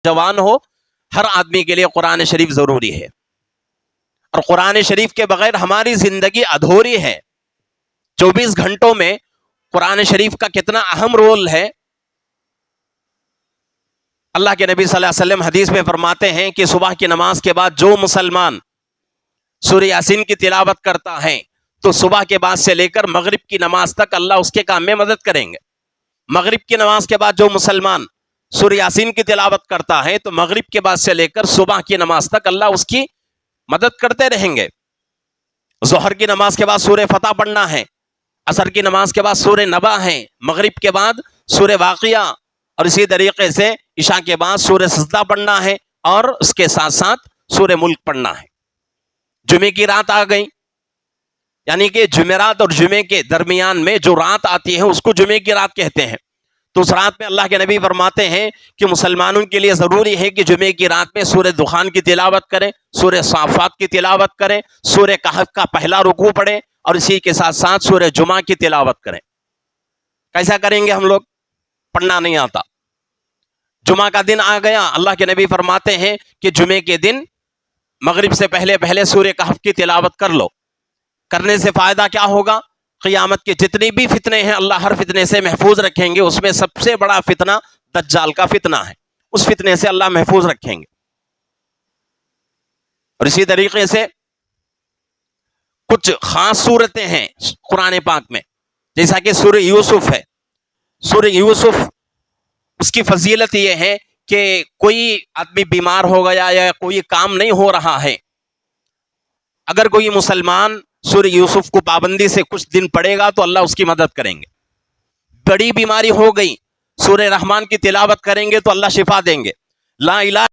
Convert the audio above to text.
جوان ہو، ہر آدمی کے لیے قرآن شریف ضروری ہے، اور قرآن شریف کے بغیر ہماری زندگی ادھوری ہے۔ 24 گھنٹوں میں قرآن شریف کا کتنا اہم رول ہے۔ اللہ کے نبی صلی اللہ علیہ وسلم حدیث میں فرماتے ہیں کہ صبح کی نماز کے بعد جو مسلمان سورہ یاسین کی تلاوت کرتا ہے تو صبح کے بعد سے لے کر مغرب کی نماز تک اللہ اس کے کام میں مدد کریں گے۔ مغرب کی نماز کے بعد جو مسلمان سورہ یاسین کی تلاوت کرتا ہے تو مغرب کے بعد سے لے کر صبح کی نماز تک اللہ اس کی مدد کرتے رہیں گے۔ ظہر کی نماز کے بعد سورہ فتح پڑھنا ہے، عصر کی نماز کے بعد سورہ نبا ہے، مغرب کے بعد سورہ واقعہ، اور اسی طریقے سے عشاء کے بعد سورہ سجدہ پڑھنا ہے، اور اس کے ساتھ ساتھ سورہ ملک پڑھنا ہے۔ جمعے کی رات آ گئی، یعنی کہ جمعرات اور جمعے کے درمیان میں جو رات آتی ہے اس کو جمعے کی رات کہتے ہیں۔ تو اس رات میں اللہ کے نبی فرماتے ہیں کہ مسلمانوں کے لیے ضروری ہے کہ جمعے کی رات میں سورہ دخان کی تلاوت کریں، سورہ صافات کی تلاوت کریں، سورہ کہف کا پہلا رکوع پڑھیں، اور اسی کے ساتھ ساتھ سورہ جمعہ کی تلاوت کریں۔ کیسا کریں گے ہم لوگ؟ پڑھنا نہیں آتا۔ جمعہ کا دن آ گیا، اللہ کے نبی فرماتے ہیں کہ جمعے کے دن مغرب سے پہلے پہلے سورہ کہف کی تلاوت کر لو۔ کرنے سے فائدہ کیا ہوگا؟ قیامت کے جتنی بھی فتنے ہیں اللہ ہر فتنے سے محفوظ رکھیں گے۔ اس میں سب سے بڑا فتنہ دجال کا فتنہ ہے، اس فتنے سے اللہ محفوظ رکھیں گے۔ اور اسی طریقے سے کچھ خاص صورتیں ہیں قرآن پاک میں، جیسا کہ سورہ یوسف ہے۔ سورہ یوسف، اس کی فضیلت یہ ہے کہ کوئی آدمی بیمار ہو گیا یا کوئی کام نہیں ہو رہا ہے، اگر کوئی مسلمان سورہ یوسف کو پابندی سے کچھ دن پڑھے گا تو اللہ اس کی مدد کریں گے۔ بڑی بیماری ہو گئی، سورہ رحمان کی تلاوت کریں گے تو اللہ شفا دیں گے۔ لا الہ